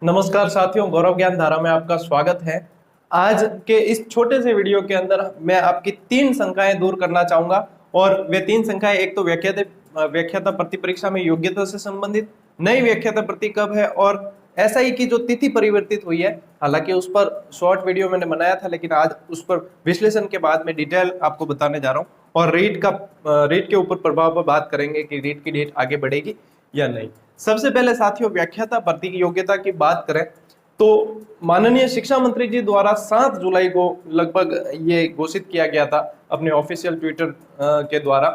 नमस्कार साथियों, गौरव ज्ञान धारा में आपका स्वागत है। आज के इस छोटे से वीडियो के अंदर मैं आपकी 3 शंकाएं दूर करना चाहूंगा और वे 3 शंकाएं, एक तो व्याख्याता प्रति परीक्षा में योग्यता से संबंधित, नई व्याख्याता प्रति कब है और एसआई की जो तिथि परिवर्तित हुई है। हालांकि उस पर शॉर्ट वीडियो मैंने बनाया था, लेकिन आज उस पर विश्लेषण के बाद में डिटेल आपको बताने जा रहा हूँ। और रीट के ऊपर प्रभाव पर बात करेंगे कि रीट की डेट आगे बढ़ेगी या नहीं। सबसे पहले साथियों, व्याख्याता भर्ती की योग्यता की बात करें तो माननीय शिक्षा मंत्री जी द्वारा 7 जुलाई को लगभग ये घोषित किया गया था अपने ऑफिशियल ट्विटर के द्वारा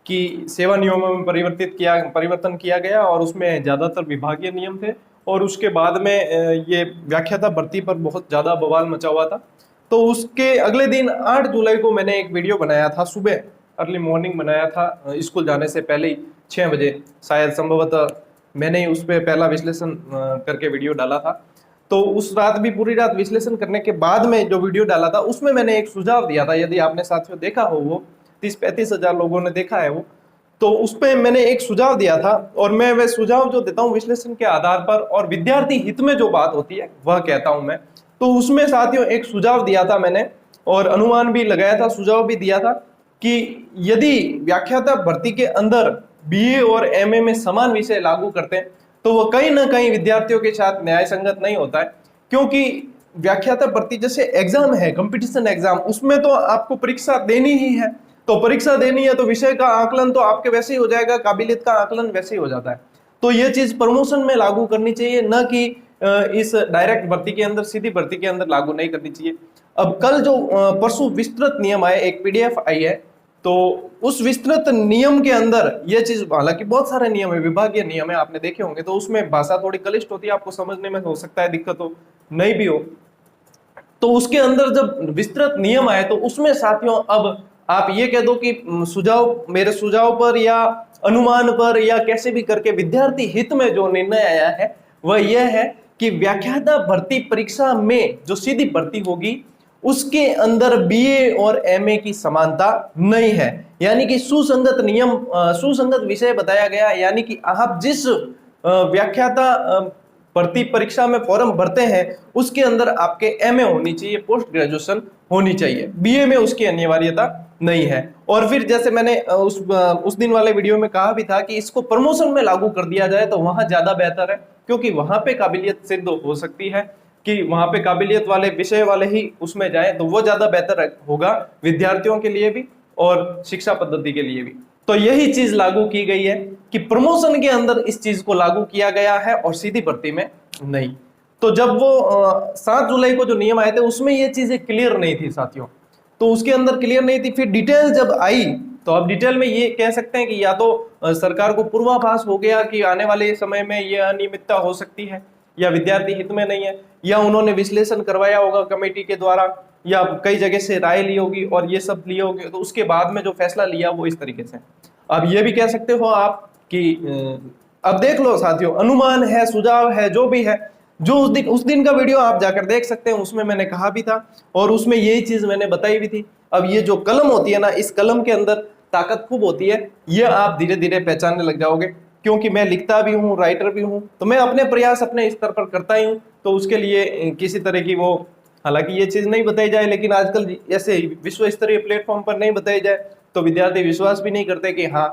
कि सेवा नियमों में परिवर्तन किया गया और उसमें ज्यादातर विभागीय नियम थे। और उसके बाद में ये व्याख्याता भर्ती पर बहुत ज्यादा बवाल मचा हुआ था। तो उसके अगले दिन 8 जुलाई को मैंने एक वीडियो बनाया था, सुबह अर्ली मॉर्निंग बनाया था, स्कूल जाने से पहले ही 6 बजे शायद, संभवतः मैंने ही उस पर पहला विश्लेषण करके वीडियो डाला था। तो उस रात भी पूरी रात विश्लेषण करने के बाद में जो वीडियो डाला था उसमें मैंने एक सुझाव दिया था, यदि आपने साथियों देखा हो, वो 30-35 हजार लोगों ने देखा है वो। तो उस पर मैंने एक सुझाव दिया था और मैं वह सुझाव जो देता हूँ विश्लेषण के आधार पर और विद्यार्थी हित में जो बात होती है वह कहता हूं मैं। तो उसमें साथियों एक सुझाव दिया था मैंने और अनुमान भी लगाया था, सुझाव भी दिया था कि यदि व्याख्याता भर्ती के अंदर बीए और एमए में समान विषय लागू करते हैं तो वह कहीं ना कहीं विद्यार्थियों के साथ न्याय संगत नहीं होता है। क्योंकि व्याख्याता भर्ती जैसे एग्जाम है, कंपटीशन एग्जाम, उसमें तो आपको परीक्षा देनी ही है। तो परीक्षा देनी है तो विषय का आकलन तो आपके वैसे ही हो जाएगा, काबिलियत का आकलन वैसे ही हो जाता है। तो ये चीज प्रमोशन में लागू करनी चाहिए, न कि इस डायरेक्ट भर्ती के अंदर, सीधी भर्ती के अंदर लागू नहीं करनी चाहिए। अब कल जो परसों विस्तृत नियम आए, एक पीडीएफ आई है, तो उस विस्तृत नियम के अंदर ये चीज, हालांकि बहुत सारे नियम है, विभागीय नियम है, आपने देखे होंगे, तो उसमें भाषा थोड़ी क्लिष्ट होती है, आपको समझने में हो सकता है दिक्कत हो, नहीं भी हो। तो उसके अंदर जब विस्तृत नियम आए तो उसमें साथियों अब आप ये कह दो कि सुझाव, मेरे सुझाव पर या अनुमान पर या कैसे भी करके विद्यार्थी हित में जो निर्णय आया है वह यह है कि व्याख्याता भर्ती परीक्षा में जो सीधी भर्ती होगी उसके अंदर बीए और एमए की समानता नहीं है। यानी कि सुसंगत नियम, सुसंगत विषय बताया गया। यानी कि आप जिस व्याख्याता भर्ती परीक्षा में फॉर्म भरते हैं उसके अंदर आपके एमए होनी चाहिए, पोस्ट ग्रेजुएशन होनी चाहिए, बीए में उसकी अनिवार्यता नहीं है। और फिर जैसे मैंने उस दिन वाले वीडियो में कहा भी था कि इसको प्रमोशन में लागू कर दिया जाए तो वहां ज्यादा बेहतर है, क्योंकि वहां पे काबिलियत सिद्ध हो सकती है कि वहां पे काबिलियत वाले विषय वाले ही उसमें जाए, तो वो ज्यादा बेहतर होगा विद्यार्थियों के लिए भी और शिक्षा पद्धति के लिए भी। तो यही चीज लागू की गई है कि प्रमोशन के अंदर इस चीज को लागू किया गया है और सीधी भर्ती में नहीं। तो जब वो 7 जुलाई को जो नियम आए थे उसमें ये चीजें क्लियर नहीं थी साथियों, तो उसके अंदर क्लियर नहीं थी। फिर डिटेल जब आई तो अब डिटेल में ये कह सकते हैं कि या तो सरकार को पूर्वाभास हो गया कि आने वाले समय में ये अनियमितता हो सकती है, या विद्यार्थी हित में नहीं है, या उन्होंने विश्लेषण करवाया होगा कमेटी के द्वारा, या कई जगह से राय ली होगी और ये सब लिए होंगे, तो उसके बाद में जो फैसला लिया वो इस तरीके से। अब ये भी कह सकते हो आप कि अब देख लो साथियों, अनुमान है, सुझाव है, जो भी है, जो उस दिन का वीडियो आप जाकर देख सकते हैं, उसमें मैंने कहा भी था और उसमें यही चीज मैंने बताई भी थी। अब ये जो कलम होती है ना, इस कलम के अंदर ताकत खूब होती है, ये आप धीरे धीरे पहचानने लग जाओगे। क्योंकि मैं लिखता भी हूँ, राइटर भी हूँ, तो मैं अपने प्रयास अपने स्तर पर करता ही हूँ। तो उसके लिए किसी तरह की वो, हालांकि ये चीज नहीं बताई जाए, लेकिन आजकल ऐसे विश्व स्तरीय प्लेटफॉर्म पर नहीं बताई जाए तो विद्यार्थी विश्वास भी नहीं करते कि हाँ।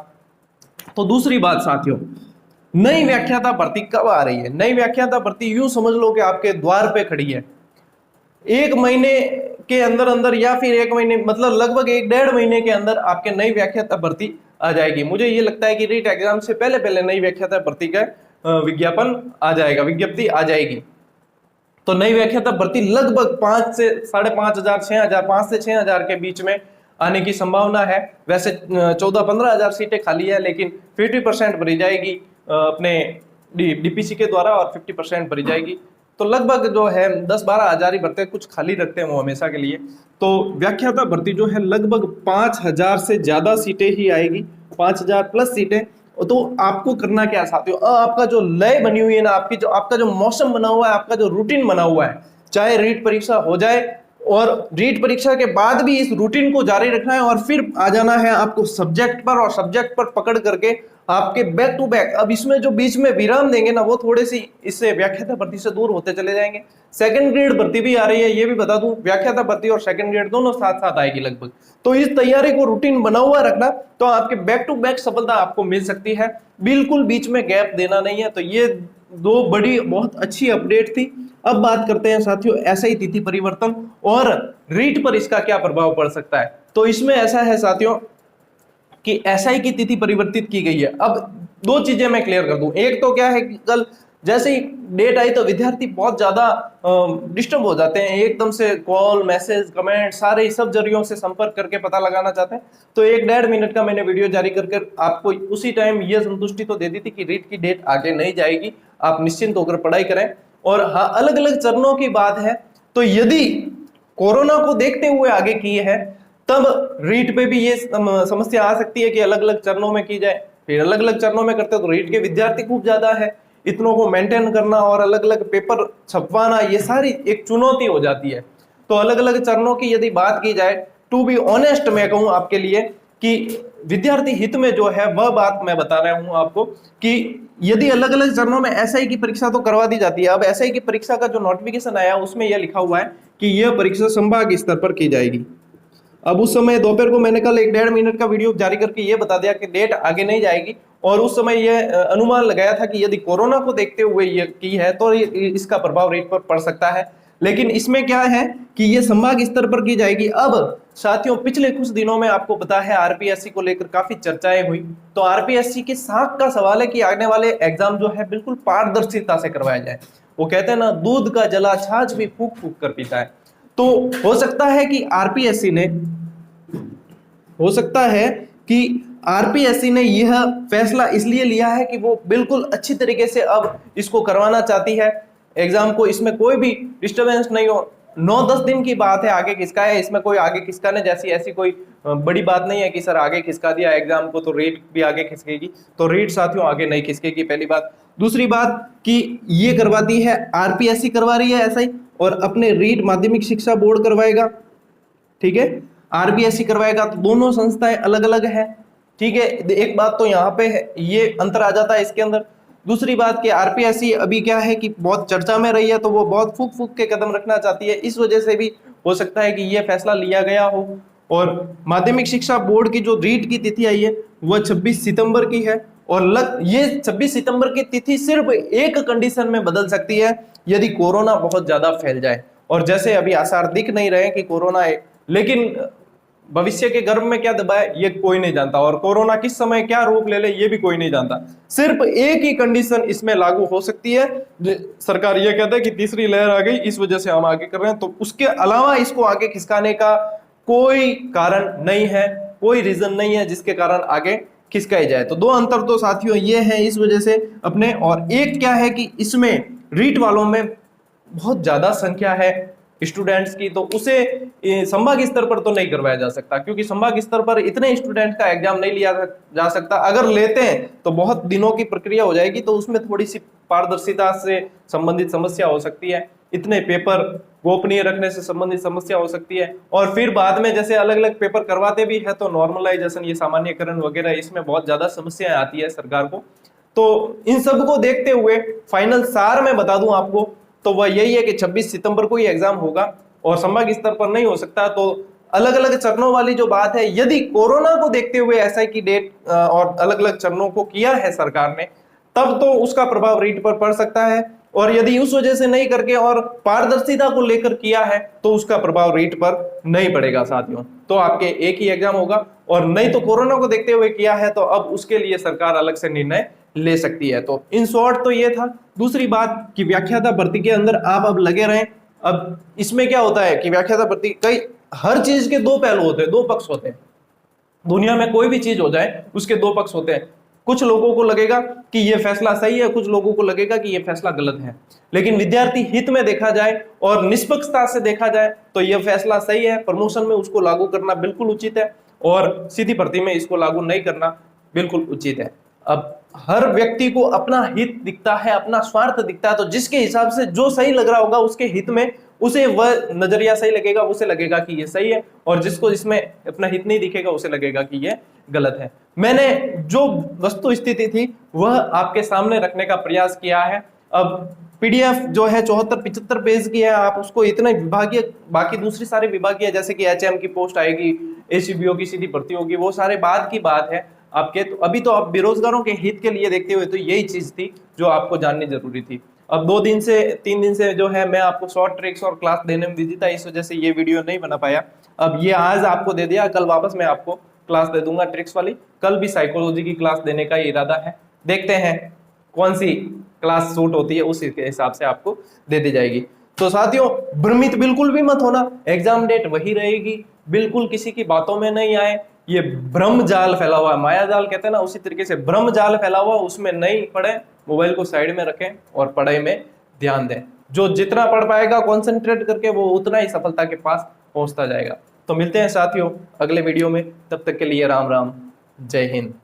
तो दूसरी बात साथियों, नई व्याख्याता भर्ती कब आ रही है? नई व्याख्याता भर्ती यूं समझ लो कि आपके द्वार पे खड़ी है। 1 महीने के अंदर अंदर, या फिर 1 महीने मतलब लगभग 1-1.5 महीने के अंदर आपके नई व्याख्याता भर्ती आ जाएगी। मुझे ये लगता है कि रीट एग्जाम से पहले पहले नई व्याख्याता भर्ती का विज्ञापन आ जाएगा, विज्ञप्ति आ जाएगी। तो नई व्याख्याता भर्ती लगभग 5 से 5,500, 6,000, 5 से 6,000 के बीच में आने की संभावना है। वैसे 14-15 हजार सीटें खाली है, लेकिन 50% भरी जाएगी अपने डीपीसी के द्वारा और 50% भरी जाएगी। तो लगभग जो है 10-12 हजार ही भरते, कुछ खाली रखते हैं वो हमेशा के लिए। तो व्याख्याता भर्ती जो है लगभग 5,000 से ज्यादा सीटें ही आएगी, 5,000 प्लस सीटें। तो आपको करना क्या साथियों, आपका जो लय बनी हुई है ना, आपका जो मौसम बना हुआ है, आपका जो रूटीन बना हुआ है, चाहे रीट परीक्षा हो जाए और रीट परीक्षा के बाद भी इस रूटीन को जारी रखना है और फिर आ जाना है आपको सब्जेक्ट पर, और सब्जेक्ट पर पकड़ करके आपके बैक टू बैक, अब इसमें जो बीच में विराम देंगे ना वो थोड़ी सी इससे व्याख्याता भर्ती से दूर होते चले जाएंगे। सेकंड ग्रेड भर्ती भी आ रही है, ये भी बता दूं, व्याख्याता भर्ती और सेकंड ग्रेड दोनों साथ साथ आएगी लगभग। तो इस तैयारी को रूटीन बना हुआ रखना, तो आपके बैक टू बैक सफलता आपको मिल सकती है, बिल्कुल बीच में गैप देना नहीं है। तो ये दो बड़ी बहुत अच्छी अपडेट थी। अब बात करते हैं साथियों एसआई तिथि परिवर्तन और रीट पर इसका क्या प्रभाव पड़ सकता है। तो इसमें ऐसा है साथियों कि एसआई की तिथि परिवर्तित की गई है। अब दो चीजें मैं क्लियर कर दूं, एक तो क्या है कि कल जैसे ही डेट आई तो विद्यार्थी बहुत ज्यादा डिस्टर्ब हो जाते हैं, एकदम से कॉल मैसेज कमेंट सारे सब जरियों से संपर्क करके पता लगाना चाहते हैं। तो 1-1.5 मिनट का मैंने वीडियो जारी करके आपको उसी टाइम ये संतुष्टि तो दे दी थी कि रीट की डेट आगे नहीं जाएगी, आप निश्चिंत होकर पढ़ाई करें। और हाँ, अलग अलग चरणों की बात है, तो यदि कोरोना को देखते हुए आगे की है तब रीट पे भी ये समस्या आ सकती है कि अलग अलग चरणों में की जाए। फिर अलग अलग चरणों में करते तो रीट के विद्यार्थी खूब ज्यादा है, इतनों को मेंटेन करना और अलग अलग पेपर छपवाना ये सारी एक चुनौती हो जाती है। तो अलग अलग चरणों की यदि बात की जाए, टू बी ऑनेस्ट मैं कहूं आपके लिए कि विद्यार्थी हित में जो है वह बात मैं बता रहा हूं आपको कि यदि अलग अलग चरणों में एसआई की परीक्षा तो करवा दी जाती है। अब एसआई की परीक्षा का जो नोटिफिकेशन आया उसमें यह लिखा हुआ है कि यह परीक्षा संभाग स्तर पर की जाएगी। अब उस समय दोपहर को मैंने कल 1-1.5 मिनट का वीडियो जारी करके ये बता दिया कि डेट आगे नहीं जाएगी, और उस समय यह अनुमान लगाया था कि यदि कोरोना को देखते हुए ये की है तो इसका प्रभाव रेट पर पड़ सकता है। लेकिन इसमें क्या है कि ये संभाग स्तर पर की जाएगी। अब साथियों पिछले कुछ दिनों में आपको पता है आरपीएससी को लेकर काफी चर्चाएं हुई, तो आरपीएससी की साख का सवाल है कि आने वाले एग्जाम जो है बिल्कुल पारदर्शिता से करवाया जाए। वो कहते हैं ना, दूध का जला छाछ भी फूक फूक कर पीता है। तो हो सकता है कि आरपीएससी ने यह फैसला इसलिए लिया है कि वो बिल्कुल अच्छी तरीके से अब इसको करवाना चाहती है एग्जाम को, इसमें कोई भी डिस्टरबेंस नहीं हो। 9-10 दिन की बात है, आगे किसका है इसमें कोई आगे खिसकाने जैसी ऐसी कोई बड़ी बात नहीं है कि सर आगे खिसका दिया एग्जाम को तो रेट भी आगे खिसकेगी। तो रेट साथियों आगे नहीं खिसकेगी, पहली बात। दूसरी बात कि ये करवाती है आरपीएससी करवा रही है ऐसा ही, और अपने रीट माध्यमिक शिक्षा बोर्ड करवाएगा, ठीक है, आरपीएससी करवाएगा, तो दोनों संस्थाएं अलग अलग है, ठीक है। एक बात तो यहाँ पे है, ये अंतर आ जाता है इसके अंदर। दूसरी बात कि आरपीएससी अभी क्या है कि बहुत चर्चा में रही है, तो वो बहुत फूक फूक के कदम रखना चाहती है, इस वजह से भी हो सकता है कि ये फैसला लिया गया हो। और माध्यमिक शिक्षा बोर्ड की जो रीट की तिथि आई है वह 26 सितंबर की है, और ये 26 सितंबर की तिथि सिर्फ एक कंडीशन में बदल सकती है, यदि कोरोना बहुत ज्यादा फैल जाए। और जैसे अभी आसार दिख नहीं रहे कि कोरोना है, लेकिन भविष्य के गर्भ में क्या दबा है ये कोई नहीं जानता, और कोरोना किस समय क्या रूप ले ले ये भी कोई नहीं जानता। सिर्फ एक ही कंडीशन इसमें लागू हो सकती है, सरकार ये कहता है कि तीसरी लहर आ गई इस वजह से हम आगे कर रहे हैं, तो उसके अलावा इसको आगे खिसकाने का कोई कारण नहीं है, कोई रीजन नहीं है जिसके कारण आगे खिसकाई जाए। तो दो अंतर तो साथियों ये है इस वजह से अपने, और एक क्या है कि इसमें रीट वालों में बहुत ज्यादा संख्या है स्टूडेंट्स की, तो उसे संभाग स्तर पर तो नहीं करवाया जा सकता, क्योंकि संभाग स्तर पर इतने स्टूडेंट्स का एग्जाम नहीं लिया जा सकता। अगर लेते हैं तो बहुत दिनों की प्रक्रिया हो जाएगी, तो उसमें थोड़ी सी पारदर्शिता से संबंधित समस्या हो सकती है, इतने पेपर गोपनीय रखने से संबंधित समस्या हो सकती है। और फिर बाद में जैसे अलग अलग पेपर करवाते भी है तो नॉर्मलाइजेशन, ये सामान्यकरण वगैरह, इसमें बहुत ज्यादा समस्याएं आती है सरकार को। तो इन सब को देखते हुए फाइनल सार में बता दूं आपको, तो वह यही है कि 26 सितंबर को ही एग्जाम होगा और संभाग स्तर पर नहीं हो सकता। तो अलग अलग चरणों वाली जो बात है, यदि कोरोना को देखते हुए एसआई की डेट और अलग अलग चरणों को किया है सरकार ने, तब तो उसका प्रभाव रीट पर पड़ सकता है, और यदि उस वजह से नहीं करके और पारदर्शिता को लेकर किया है तो उसका प्रभाव रीट पर नहीं पड़ेगा साथियों। तो आपके एक ही एग्जाम होगा, और नहीं तो कोरोना को देखते हुए किया है तो अब उसके लिए सरकार अलग से निर्णय ले सकती है। तो इन शॉर्ट तो ये था। दूसरी बात कि व्याख्याता भर्ती के अंदर आप अब लगे रहें। अब इसमें क्या होता है कि व्याख्याता भर्ती कई हर चीज के दो पहलू होते हैं, दो पक्ष होते हैं। दुनिया में कोई भी चीज हो जाए उसके दो पक्ष होते हैं। कुछ लोगों को लगेगा कि यह फैसला सही है, कुछ लोगों को लगेगा कि यह फैसला गलत है, लेकिन विद्यार्थी हित में देखा जाए और निष्पक्षता से देखा जाए तो यह फैसला सही है। प्रमोशन में उसको लागू करना बिल्कुल उचित है, और सीधी भर्ती में इसको लागू नहीं करना बिल्कुल उचित है। अब हर व्यक्ति को अपना हित दिखता है, अपना स्वार्थ दिखता है, तो जिसके हिसाब से जो सही लग रहा होगा उसके हित में उसे वह नजरिया सही लगेगा, उसे लगेगा कि ये सही है, और जिसको इसमें अपना हित नहीं दिखेगा उसे लगेगा कि ये गलत है। मैंने जो वस्तु स्थिति थी वह आपके सामने रखने का प्रयास किया है। अब पीडीएफ जो है 74-75 पेज की है, आप उसको इतने विभागीय, बाकी दूसरी सारे विभागीय जैसे कि एचएम की पोस्ट आएगी, एसीबीओ की सीधी भर्ती होगी, वो सारे बाद की बात है आपके। तो अभी तो आप बेरोजगारों के हित के लिए देखते हुए तो यही चीज थी जो आपको जाननी जरूरी थी। अब 2 दिन से 3 दिन से जो है मैं आपको शॉर्ट ट्रिक्स और क्लास देने में बिजी था, इस वजह से ये वीडियो नहीं बना पाया। अब ये आज आपको दे दिया, कल वापस मैं आपको क्लास दे दूंगा ट्रिक्स वाली। कल भी साइकोलॉजी की क्लास देने का इरादा है, देखते हैं कौन सी क्लास सूट होती है, उसी के हिसाब से आपको दे दी जाएगी। तो साथियों भ्रमित बिल्कुल भी मत होना, एग्जाम डेट वही रहेगी, बिल्कुल किसी की बातों में नहीं आए। ये भ्रम जाल फैला हुआ है, माया जाल कहते हैं ना, उसी तरीके से भ्रम जाल फैला हुआ, उसमें नहीं पड़े, मोबाइल को साइड में रखें और पढ़ाई में ध्यान दें। जो जितना पढ़ पाएगा कॉन्सेंट्रेट करके वो उतना ही सफलता के पास पहुंचता जाएगा। तो मिलते हैं साथियों अगले वीडियो में, तब तक के लिए राम राम, जय हिंद।